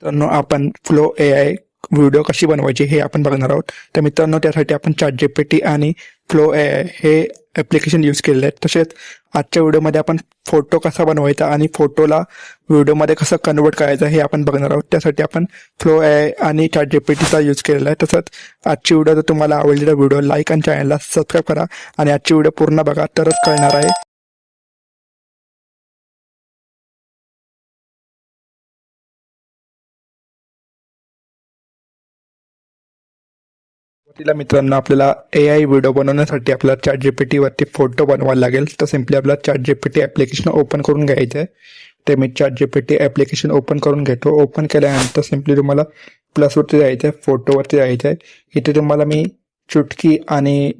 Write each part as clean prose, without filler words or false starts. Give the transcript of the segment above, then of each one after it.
तर आपण flow AI video कशी बनवायची हे आपण बघणार आहोत. तर मित्रांनो, त्यासाठी आपण ChatGPT आणि फ्लो AI हे ॲप्लिकेशन यूज केलेले आहेत. तसेच आजच्या व्हिडिओमध्ये आपण फोटो कसा बनवायचा आणि फोटोला व्हिडिओमध्ये कसं कन्वर्ट करायचं हे आपण बघणार आहोत. त्यासाठी आपण फ्लो AI आणि ChatGPTचा यूज केलेला आहे. तसंच आजची व्हिडिओ जर तुम्हाला आवडली तर व्हिडिओ लाईक आणि चॅनलला सबस्क्राईब करा आणि आजची व्हिडिओ पूर्ण बघा तरच कळणार आहे. सुरुवातीला मित्रांनो, आपल्याला AI व्हिडिओ बनवण्यासाठी आपल्याला ChatGPT वरती फोटो बनवायला लागेल. तर सिम्पली आपल्याला ChatGPT ॲप्लिकेशन ओपन करून घ्यायचं आहे. ते मी ChatGPT ॲप्लिकेशन ओपन करून घेतो. ओपन केल्यानंतर सिम्पली तुम्हाला प्लसवरती जायचं आहे, फोटोवरती जायचं आहे. इथे तुम्हाला मी चुटकी आणि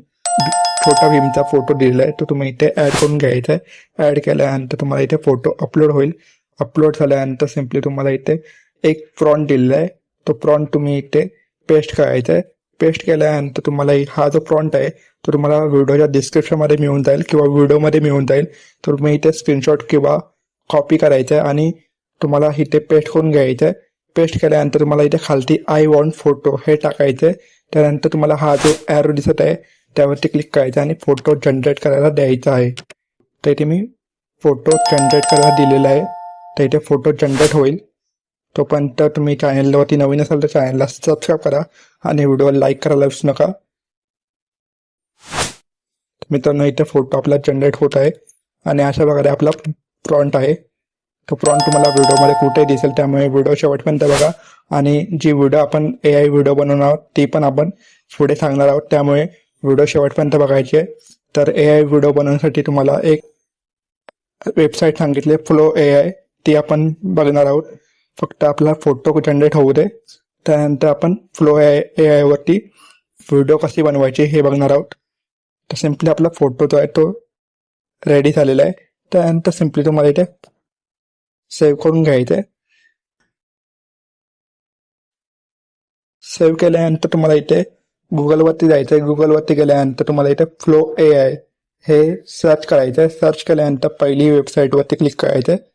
छोटा भीमचा फोटो दिलेला आहे, तो तुम्ही इथे ॲड करून घ्यायचा आहे. ॲड केल्यानंतर तुम्हाला इथे फोटो अपलोड होईल. अपलोड झाल्यानंतर सिम्पली तुम्हाला इथे एक प्रॉन्ट दिलेला आहे, तो प्रॉन्ट तुम्ही इथे पेस्ट करायचा आहे. पेस्ट केल्यानंतर तुम्हाला हा जो प्रॉन्ट आहे तो तुम्हाला व्हिडिओच्या डिस्क्रिप्शनमध्ये मिळून जाईल किंवा व्हिडिओमध्ये मिळून जाईल. तर तुम्ही इथे स्क्रीनशॉट किंवा कॉपी करायचं आहे आणि तुम्हाला इथे पेस्ट करून घ्यायचं आहे. पेस्ट केल्यानंतर तुम्हाला इथे खालती आय वॉन्ट फोटो हे टाकायचं आहे. त्यानंतर तुम्हाला हा जो ॲरो दिसत आहे त्यावरती क्लिक करायचं आणि फोटो जनरेट करायला द्यायचा आहे. तर इथे मी फोटो जनरेट करायला दिलेला आहे. तर इथे फोटो जनरेट होईल. तोपर्यंत तुम्ही चॅनलवरती नवीन असाल तर चॅनलला सबस्क्राईब करा आणि व्हिडिओला लाईक करायला विसरू नका. मित्रांनो, इथे फोटो आपला जनरेट होत आहे आणि अशा प्रकारे आपला प्रॉन्ट आहे. तो प्रॉन्ट तुम्हाला व्हिडिओमध्ये कुठेही दिसेल, त्यामुळे व्हिडिओ शेवटपर्यंत बघा. आणि जी व्हिडिओ आपण AI व्हिडिओ बनवणार आहोत ती पण आपण पुढे सांगणार आहोत, त्यामुळे व्हिडिओ शेवटपर्यंत बघायची आहे. तर AI व्हिडिओ बनवण्यासाठी तुम्हाला एक वेबसाईट सांगितली फ्लो AI, ती आपण बघणार आहोत. फक्त आपला फोटो जनरेट होऊ दे, त्यानंतर आपण फ्लो AI वरती व्हिडिओ कशी बनवायची हे बघणार आहोत. तर सिम्पली आपला फोटो जो आहे तो रेडी झालेला आहे. त्यानंतर सिम्पली तुम्हाला इथे सेव्ह करून घ्यायचं आहे. सेव्ह केल्यानंतर तुम्हाला इथे गुगलवरती जायचं आहे. गुगलवरती गेल्यानंतर तुम्हाला इथे फ्लो AI हे सर्च करायचं आहे. सर्च केल्यानंतर पहिली वेबसाईटवरती क्लिक करायचं आहे.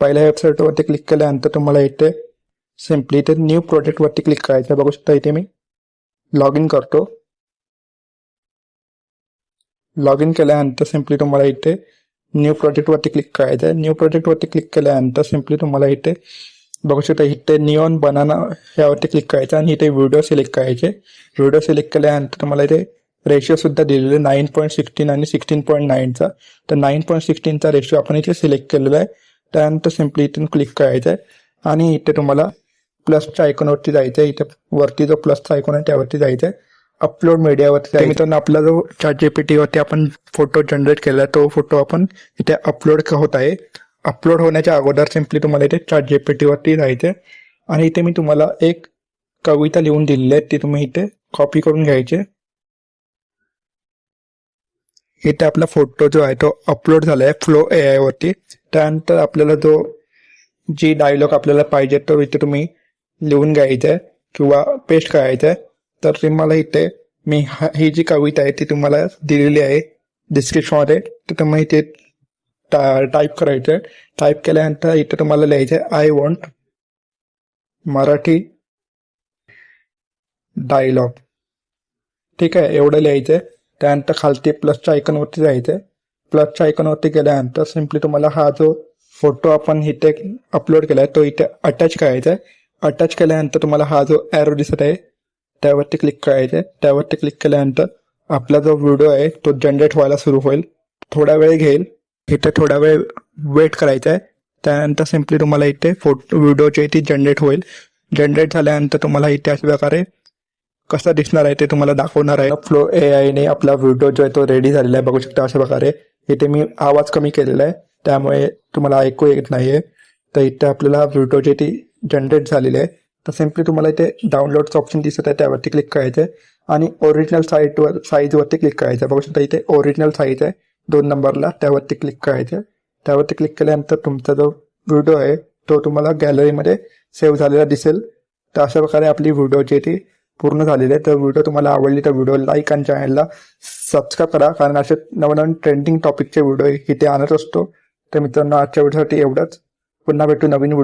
पहिल्या वेबसाईटवरती क्लिक केल्यानंतर तुम्हाला इथे सिम्पली इथे न्यू प्रोजेक्टवरती क्लिक करायचं आहे. बघू शकता इथे मी लॉग इन करतो. लॉग इन केल्यानंतर सिम्पली तुम्हाला इथे न्यू प्रोजेक्टवरती क्लिक करायचं आहे. न्यू प्रोजेक्टवरती क्लिक केल्यानंतर सिम्पली तुम्हाला इथे बघू शकता इथे निऑन बनाना यावरती क्लिक करायचं आणि इथे व्हिडिओ सिलेक्ट करायचे. व्हिडिओ सिलेक्ट केल्यानंतर तुम्हाला इथे रेशिओ सुद्धा दिलेले 9.16 आणि 16.9चा. तर 9.16चा रेशिओ आपण इथे सिलेक्ट केलेला आहे. त्यानंतर सिम्पली इथून क्लिक करायचं आहे आणि इथे तुम्हाला प्लसच्या आयकॉनवरती जायचं आहे. इथे वरती जो प्लसचा आयकॉन आहे त्यावरती जायचं आहे. अपलोड मीडियावरती जायचं. मित्रांनो, आपला जो ChatGPTवरती आपण फोटो जनरेट केला तो फोटो आपण इथे अपलोड होत आहे. अपलोड होण्याच्या अगोदर सिम्पली तुम्हाला इथे ChatGPTवरती जायचं आणि इथे मी तुम्हाला एक कविता लिहून दिलेली आहे, ती तुम्ही इथे कॉपी करून घ्यायची. इथे आपला फोटो जो आहे तो अपलोड झाला आहे फ्लो AI वरती. त्यानंतर आपल्याला जी डायलॉग आपल्याला पाहिजे तो इथे तुम्ही लिहून घ्यायचं आहे किंवा पेस्ट करायचं आहे. तर तुम्हाला इथे मी ही जी कविता आहे ती तुम्हाला दिलेली आहे डिस्क्रिप्शनमध्ये, तर तुम्ही इथे टाईप करायचं आहे. टाईप केल्यानंतर इथे तुम्हाला लिहायचं आहे आय वॉन्ट मराठी डायलॉग. ठीक आहे, एवढं लिहायचं आहे. त्यानंतर खालती प्लसच्या आयकॉनवरती जायचं आहे. प्लसच्या आयकॉनवरती गेल्यानंतर सिम्पली तुम्हाला हा जो फोटो आपण इथे अपलोड केला आहे तो इथे अटॅच करायचा आहे. अटॅच केल्यानंतर तुम्हाला हा जो ॲरो दिसत आहे त्यावरती क्लिक करायचं आहे. त्यावरती क्लिक केल्यानंतर आपला जो व्हिडिओ आहे तो जनरेट व्हायला सुरू होईल. थोडा वेळ घेईल, इथे थोडा वेळ वेट करायचा आहे. त्यानंतर सिम्पली तुम्हाला इथे व्हिडिओची ती जनरेट होईल. जनरेट झाल्यानंतर तुम्हाला इथे अशा प्रकारे कसं दिसणार आहे ते तुम्हाला दाखवणार आहे. फ्लो AIने आपला व्हिडिओ जो आहे तो रेडी झालेला आहे. बघू शकता अशा प्रकारे. इथे मी आवाज कमी केलेला आहे त्यामुळे तुम्हाला ऐकू येत नाहीये. तर इथे आपल्याला व्हिडिओची ती जनरेट झालेली आहे. तर सिम्पली तुम्हाला इथे डाउनलोडचं ऑप्शन दिसत आहे त्यावरती क्लिक करायचं आहे आणि ओरिजिनल साईजवरती क्लिक करायचं आहे. बघू शकता इथे ओरिजिनल साईज आहे 2 नंबरला, त्यावरती क्लिक करायचं आहे. त्यावरती क्लिक केल्यानंतर तुमचा जो व्हिडिओ आहे तो तुम्हाला गॅलरीमध्ये सेव्ह झालेला दिसेल. तर अशा प्रकारे आपली व्हिडिओची ती पूर्ण झालेली आहे. तर व्हिडिओ तुम्हाला आवडली तर व्हिडिओ लाईक आणि चॅनलला सबस्क्राईब करा, कारण असे नवनवीन ट्रेंडिंग टॉपिकचे व्हिडिओ इथे आणत असतो. तर मित्रांनो, आजच्या व्हिडिओसाठी एवढंच. पुन्हा भेटू नवीन व्हिडिओ.